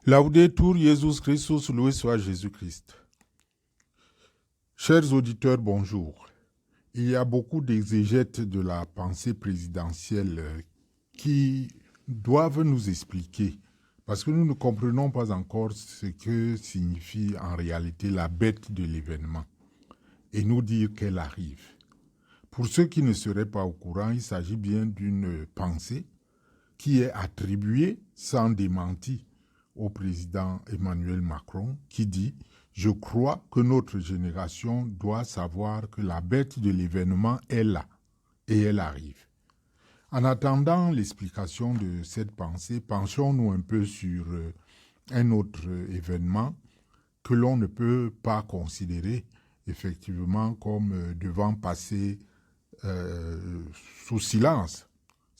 Laudetur Jesus Christus, loué soit Jésus-Christ. Chers auditeurs, bonjour. Il y a beaucoup d'exégètes de la pensée présidentielle qui doivent nous expliquer, parce que nous ne comprenons pas encore ce que signifie en réalité la bête de l'événement, et nous dire qu'elle arrive. Pour ceux qui ne seraient pas au courant, il s'agit bien d'une pensée qui est attribuée sans démenti au président Emmanuel Macron, qui dit « Je crois que notre génération doit savoir que la bête de l'événement est là, et elle arrive. » En attendant l'explication de cette pensée, penchons-nous un peu sur un autre événement que l'on ne peut pas considérer effectivement comme devant passer sous silence.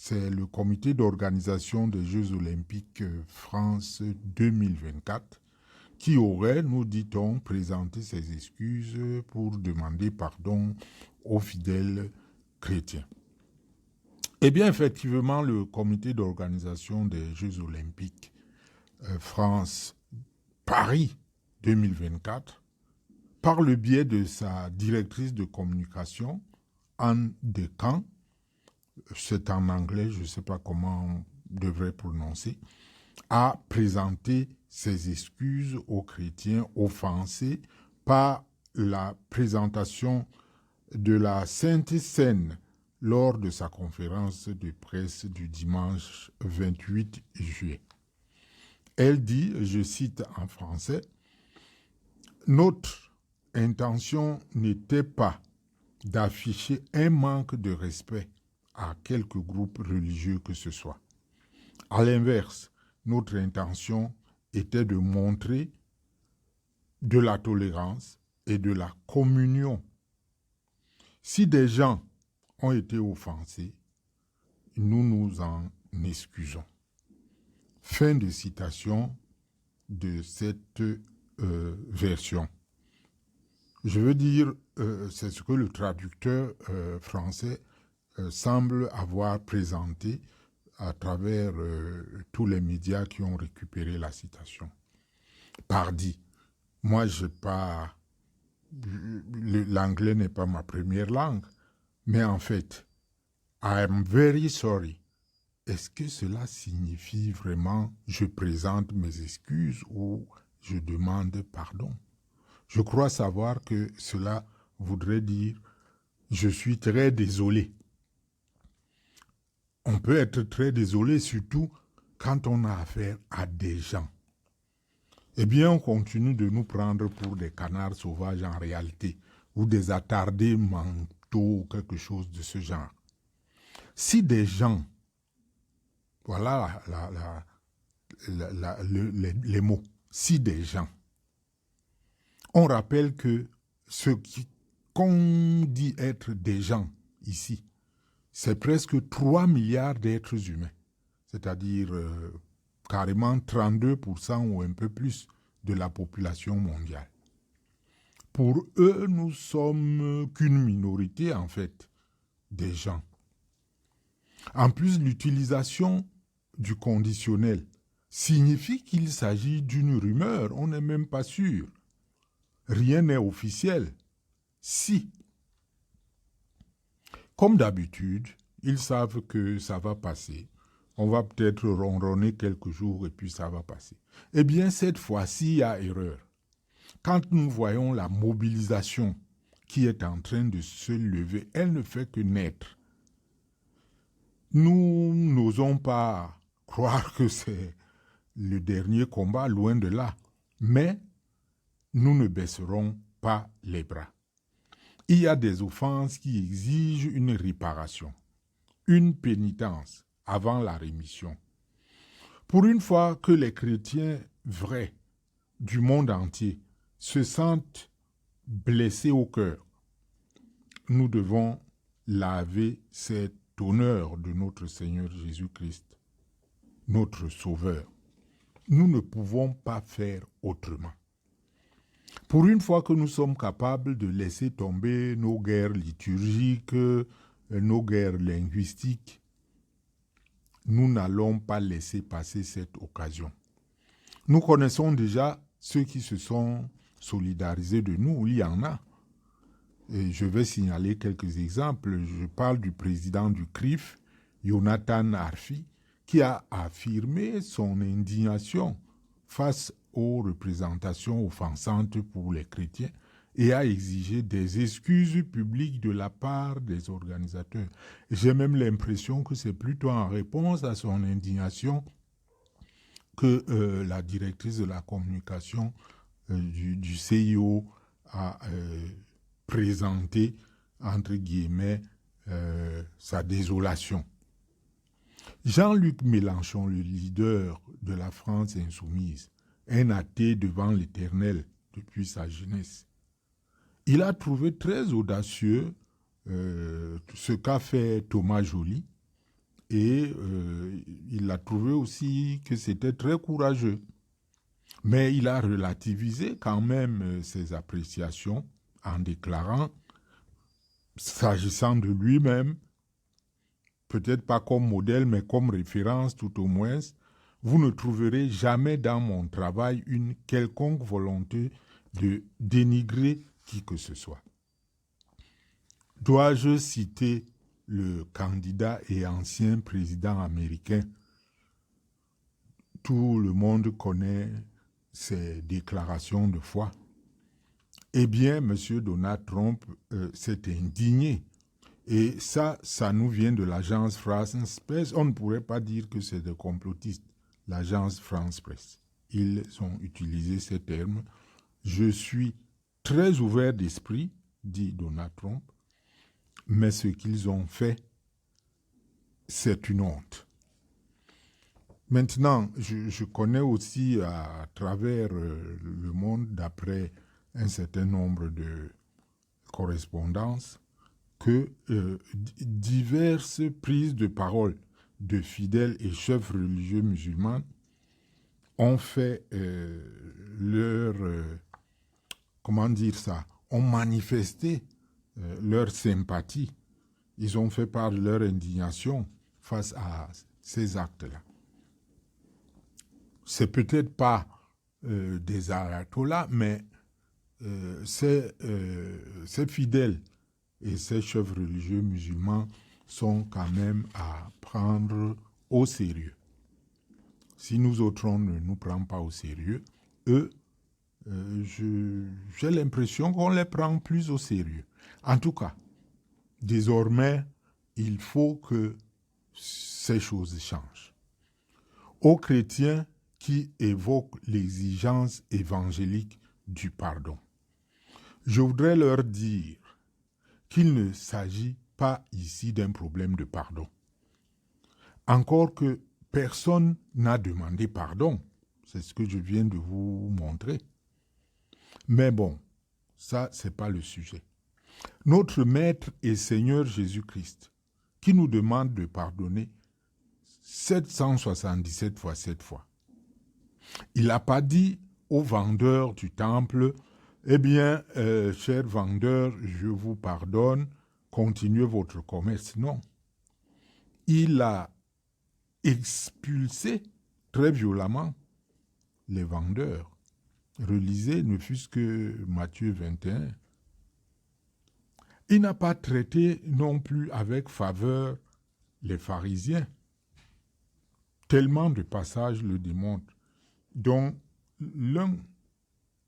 C'est le comité d'organisation des Jeux Olympiques France 2024 qui aurait, nous dit-on, présenté ses excuses pour demander pardon aux fidèles chrétiens. Eh bien, effectivement, le comité d'organisation des Jeux Olympiques France Paris 2024, par le biais de sa directrice de communication, Anne Descamps, c'est en anglais, je ne sais pas comment on devrait prononcer, a présenté ses excuses aux chrétiens offensés par la présentation de la Sainte Seine lors de sa conférence de presse du dimanche 28 juillet. Elle dit, je cite en français, « Notre intention n'était pas d'afficher un manque de respect à quelque groupe religieux que ce soit. À l'inverse, notre intention était de montrer de la tolérance et de la communion. Si des gens ont été offensés, nous nous en excusons. » Fin de citation de cette version. Je veux dire, c'est ce que le traducteur français semble avoir présenté à travers tous les médias qui ont récupéré la citation. Pardi. Moi, l'anglais n'est pas ma première langue, mais en fait, I am very sorry. Est-ce que cela signifie vraiment je présente mes excuses ou je demande pardon? Je crois savoir que cela voudrait dire je suis très désolé. On peut être très désolé, surtout quand on a affaire à des gens. Eh bien, on continue de nous prendre pour des canards sauvages en réalité, ou des attardés mentaux, ou quelque chose de ce genre. Si des gens, voilà les mots, si des gens, on rappelle que ce qu'on dit être des gens ici, c'est presque 3 milliards d'êtres humains, c'est-à-dire carrément 32% ou un peu plus de la population mondiale. Pour eux, nous sommes qu'une minorité, en fait, des gens. En plus, l'utilisation du conditionnel signifie qu'il s'agit d'une rumeur, on n'est même pas sûr. Rien n'est officiel. Si, comme d'habitude, ils savent que ça va passer. On va peut-être ronronner quelques jours et puis ça va passer. Eh bien, cette fois-ci, il y a erreur. Quand nous voyons la mobilisation qui est en train de se lever, elle ne fait que naître. Nous n'osons pas croire que c'est le dernier combat, loin de là. Mais nous ne baisserons pas les bras. Il y a des offenses qui exigent une réparation, une pénitence avant la rémission. Pour une fois que les chrétiens vrais du monde entier se sentent blessés au cœur, nous devons laver cet honneur de notre Seigneur Jésus-Christ, notre Sauveur. Nous ne pouvons pas faire autrement. Pour une fois que nous sommes capables de laisser tomber nos guerres liturgiques, nos guerres linguistiques, nous n'allons pas laisser passer cette occasion. Nous connaissons déjà ceux qui se sont solidarisés de nous, il y en a. Et je vais signaler quelques exemples. Je parle du président du CRIF, Jonathan Arfi, qui a affirmé son indignation face aux représentations offensantes pour les chrétiens et a exigé des excuses publiques de la part des organisateurs. J'ai même l'impression que c'est plutôt en réponse à son indignation que la directrice de la communication du CIO a présenté, entre guillemets, sa désolation. Jean-Luc Mélenchon, le leader de la France insoumise, un athée devant l'Éternel depuis sa jeunesse, il a trouvé très audacieux ce qu'a fait Thomas Joly et il a trouvé aussi que c'était très courageux. Mais il a relativisé quand même ses appréciations en déclarant, s'agissant de lui-même, peut-être pas comme modèle, mais comme référence tout au moins, vous ne trouverez jamais dans mon travail une quelconque volonté de dénigrer qui que ce soit. Dois-je citer le candidat et ancien président américain? Tout le monde connaît ses déclarations de foi. Eh bien, M. Donald Trump s'est indigné. Et ça nous vient de l'agence France Presse. On ne pourrait pas dire que c'est des complotistes, l'agence France Presse. Ils ont utilisé ces termes. Je suis très ouvert d'esprit, dit Donald Trump, mais ce qu'ils ont fait, c'est une honte. Maintenant, je connais aussi à travers le monde, d'après un certain nombre de correspondances, que diverses prises de parole de fidèles et chefs religieux musulmans ont fait ont manifesté leur sympathie. Ils ont fait part de leur indignation face à ces actes-là. C'est peut-être pas des ayatollahs, mais ces fidèles et ces chefs religieux musulmans sont quand même à prendre au sérieux. Si nous autres, on ne nous prend pas au sérieux, eux, j'ai l'impression qu'on les prend plus au sérieux. En tout cas, désormais, il faut que ces choses changent. Aux chrétiens qui évoquent l'exigence évangélique du pardon, je voudrais leur dire qu'il ne s'agit pas ici d'un problème de pardon. Encore que personne n'a demandé pardon. C'est ce que je viens de vous montrer. Mais bon, ça, c'est pas le sujet. Notre Maître et Seigneur Jésus-Christ, qui nous demande de pardonner 777 fois 7 fois. Il n'a pas dit aux vendeurs du temple, eh bien, chers vendeurs, je vous pardonne, continuez votre commerce. Non. Il a expulsé très violemment les vendeurs. Relisez, ne fût-ce que Matthieu 21. Il n'a pas traité non plus avec faveur les pharisiens. Tellement de passages le démontrent, dont l'un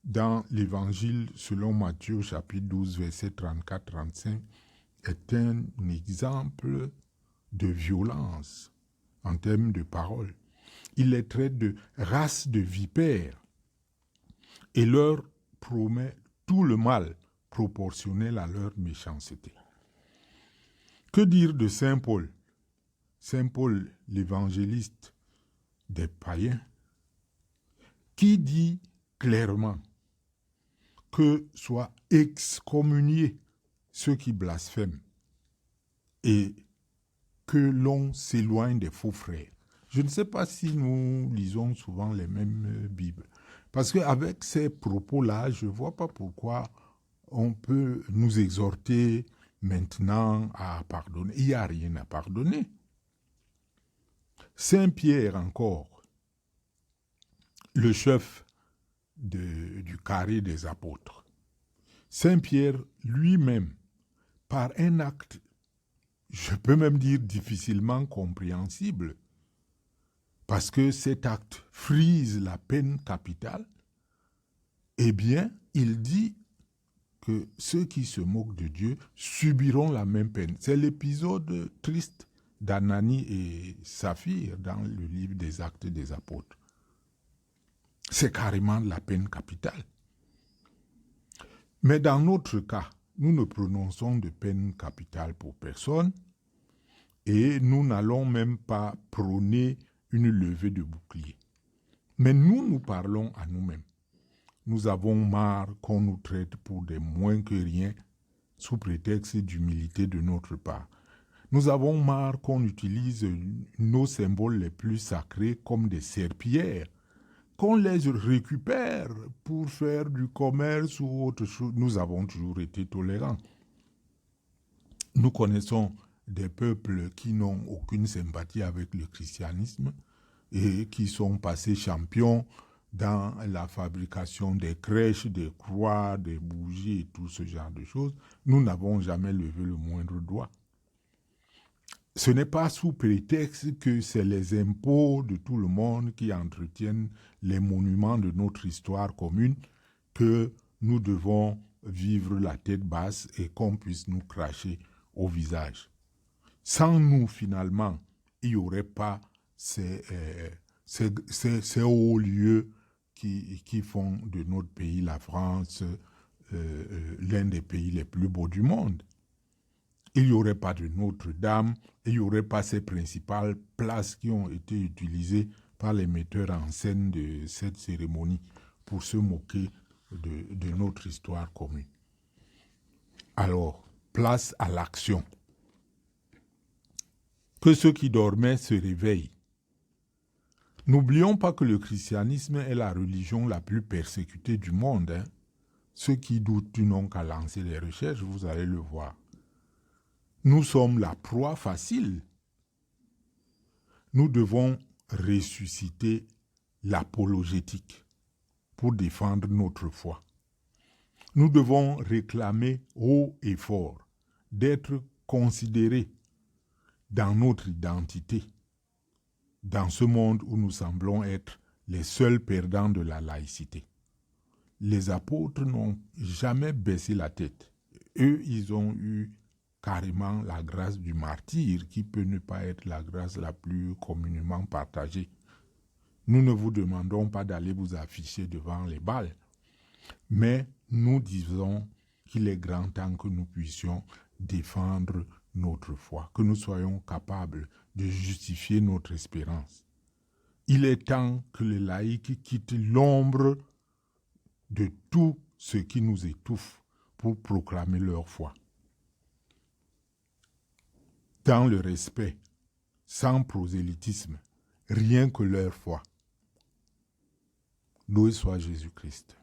dans l'Évangile selon Matthieu chapitre 12 verset 34-35 est un exemple de violence en termes de parole. Il les traite de race de vipères et leur promet tout le mal proportionnel à leur méchanceté. Que dire de Saint Paul? Saint Paul, l'évangéliste des païens, qui dit clairement que soient excommuniés ceux qui blasphèment et que l'on s'éloigne des faux frères. Je ne sais pas si nous lisons souvent les mêmes Bibles. Parce qu'avec ces propos-là, je ne vois pas pourquoi on peut nous exhorter maintenant à pardonner. Il n'y a rien à pardonner. Saint Pierre encore, le chef du carré des apôtres. Saint Pierre lui-même, par un acte, je peux même dire difficilement compréhensible, parce que cet acte frise la peine capitale, eh bien, il dit que ceux qui se moquent de Dieu subiront la même peine. C'est l'épisode triste d'Ananie et Saphir dans le livre des Actes des Apôtres. C'est carrément la peine capitale. Mais dans notre cas, nous ne prononçons de peine capitale pour personne et nous n'allons même pas prôner une levée de bouclier. Mais nous parlons à nous-mêmes. Nous avons marre qu'on nous traite pour des moins que rien sous prétexte d'humilité de notre part. Nous avons marre qu'on utilise nos symboles les plus sacrés comme des serpillères, qu'on les récupère pour faire du commerce ou autre chose. Nous avons toujours été tolérants. Nous connaissons des peuples qui n'ont aucune sympathie avec le christianisme et qui sont passés champions dans la fabrication des crèches, des croix, des bougies et tout ce genre de choses. Nous n'avons jamais levé le moindre doigt. Ce n'est pas sous prétexte que c'est les impôts de tout le monde qui entretiennent les monuments de notre histoire commune que nous devons vivre la tête basse et qu'on puisse nous cracher au visage. Sans nous, finalement, il n'y aurait pas ces hauts lieux qui font de notre pays, la France, l'un des pays les plus beaux du monde. Il n'y aurait pas de Notre-Dame, il n'y aurait pas ces principales places qui ont été utilisées par les metteurs en scène de cette cérémonie pour se moquer de notre histoire commune. Alors, place à l'action. Que ceux qui dormaient se réveillent. N'oublions pas que le christianisme est la religion la plus persécutée du monde. Ceux qui doutent n'ont qu'à lancer les recherches, vous allez le voir. Nous sommes la proie facile. Nous devons ressusciter l'apologétique pour défendre notre foi. Nous devons réclamer haut et fort d'être considérés dans notre identité, dans ce monde où nous semblons être les seuls perdants de la laïcité. Les apôtres n'ont jamais baissé la tête. Eux, ils ont eu carrément la grâce du martyr, qui peut ne pas être la grâce la plus communément partagée. Nous ne vous demandons pas d'aller vous afficher devant les balles, mais nous disons qu'il est grand temps que nous puissions défendre notre foi, que nous soyons capables de justifier notre espérance. Il est temps que les laïcs quittent l'ombre de tout ce qui nous étouffe pour proclamer leur foi. Dans le respect, sans prosélytisme, rien que leur foi. Loué soit Jésus-Christ.